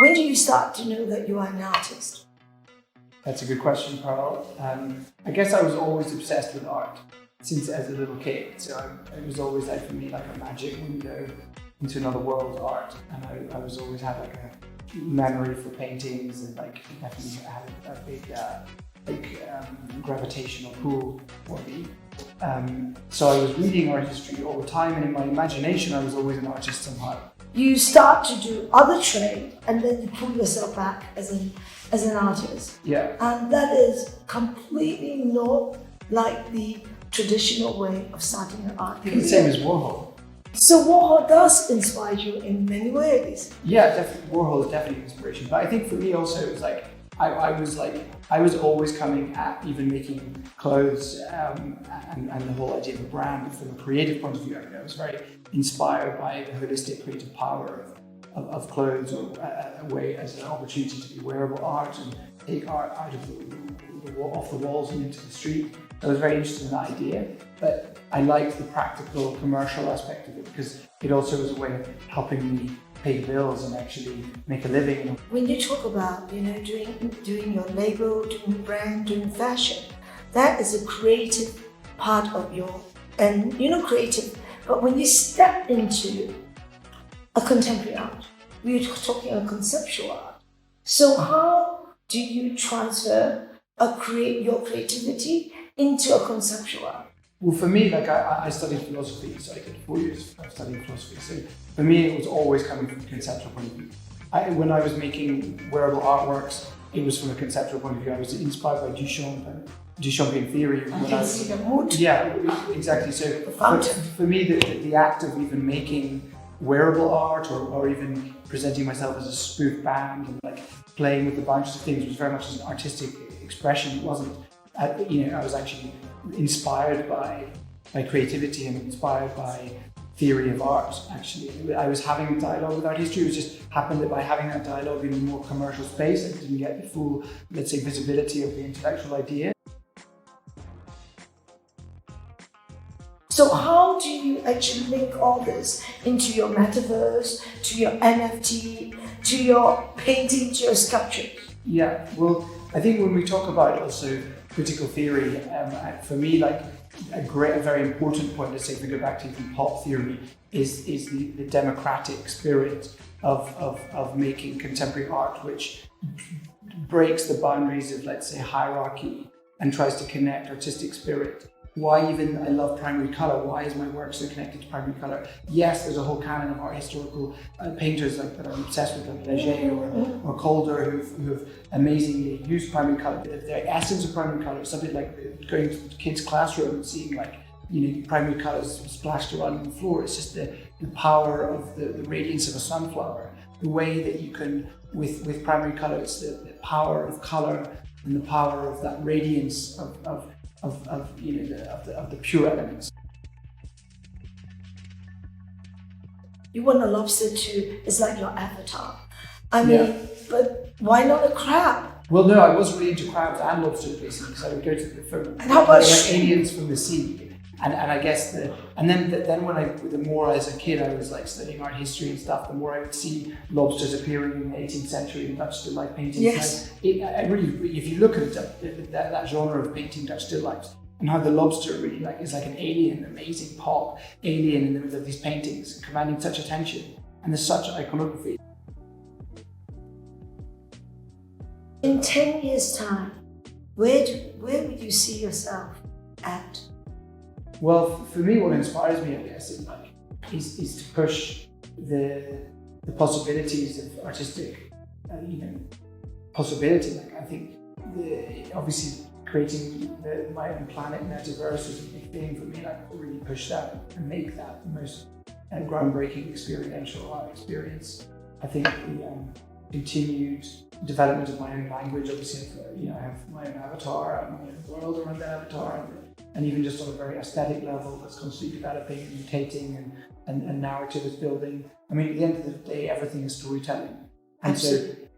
When do you start to know that you are an artist? That's a good question, Pearl. I guess I was always obsessed with art since as a little kid. So it was always like for me like a magic window into another world of art, and I was always had like a memory for paintings, and like definitely had a big gravitational pull for me. So I was reading art history all the time, and in my imagination I was always an artist somehow. You start to do other trade, and then you pull yourself back as an artist. Yeah. And that is completely not like the traditional way of starting an art career. The same as Warhol. So Warhol does inspire you in many ways. Yeah, definitely. Warhol is definitely an inspiration. But I think for me also it was like I was always coming at even making clothes and the whole idea of a brand from a creative point of view. I mean, I was very inspired by the holistic creative power of clothes, or a way as an opportunity to be wearable art and take art out of off the walls and into the street. I was very interested in that idea, but I liked the practical commercial aspect of it because it also was a way of helping me pay bills and actually make a living. When you talk about doing your label, doing brand, doing fashion, that is a creative part of your creative. But when you step into a contemporary art, we're talking a conceptual art. So how do you transfer your creativity into a conceptual art? Well, for me, like I studied philosophy, so I did 4 years of studying philosophy. So for me, it was always coming from a conceptual point of view. When I was making wearable artworks, it was from a conceptual point of view. I was inspired by Duchampian theory. I can see the mood. Yeah, exactly. So for me, the act of even making wearable art or even presenting myself as a spoof band and like playing with the boundaries of things was very much an artistic expression. It wasn't, I was actually inspired by creativity and inspired by theory of art. Actually, I was having a dialogue with art history. It just happened that by having that dialogue in a more commercial space, I didn't get the full, let's say, visibility of the intellectual idea. So how do you actually link all this into your metaverse, to your NFT, to your painting, to your sculpture? Yeah, well, I think when we talk about also critical theory, for me, like a very important point, let's say if we go back to even pop theory, is the democratic spirit of making contemporary art, which breaks the boundaries of, let's say, hierarchy and tries to connect artistic spirit. Why even I love primary colour? Why is my work so connected to primary colour? Yes, there's a whole canon of art historical painters that are obsessed with like Leger or Colbert who have amazingly used primary colour. The essence of primary colour is something like going to the kids' classroom and seeing primary colours splashed around on the floor. It's just the power of the radiance of a sunflower. The way that you can, with primary colour, it's the power of colour and the power of that radiance of the pure elements. You want a lobster too, it's like your avatar. I mean, but why not a crab? Well, no, I was really into crabs and lobsters basically, because I would go to the And how about aliens from the sea. And I guess then the more as a kid I was like studying art history and stuff, the more I would see lobsters appearing in the 18th century in Dutch still life paintings. Yes. If you look at that genre of painting Dutch still lifes, and how the lobster really is like an alien, amazing pop alien in the middle of these paintings, commanding such attention, and there's such iconography. In 10 years' time, where would you see yourself at? Well, for me, what inspires me, I guess, is to push the possibilities of artistic, possibility. Like I think, obviously, creating my own planet metaverse is a big thing for me. Like to really push that and make that the most groundbreaking experiential art experience. I think the continued development of my own language. Obviously, I have my own avatar and my own world around the avatar. And even just on a very aesthetic level, that's constantly developing and mutating and narrative is building. I mean, at the end of the day, everything is storytelling. And Absolutely.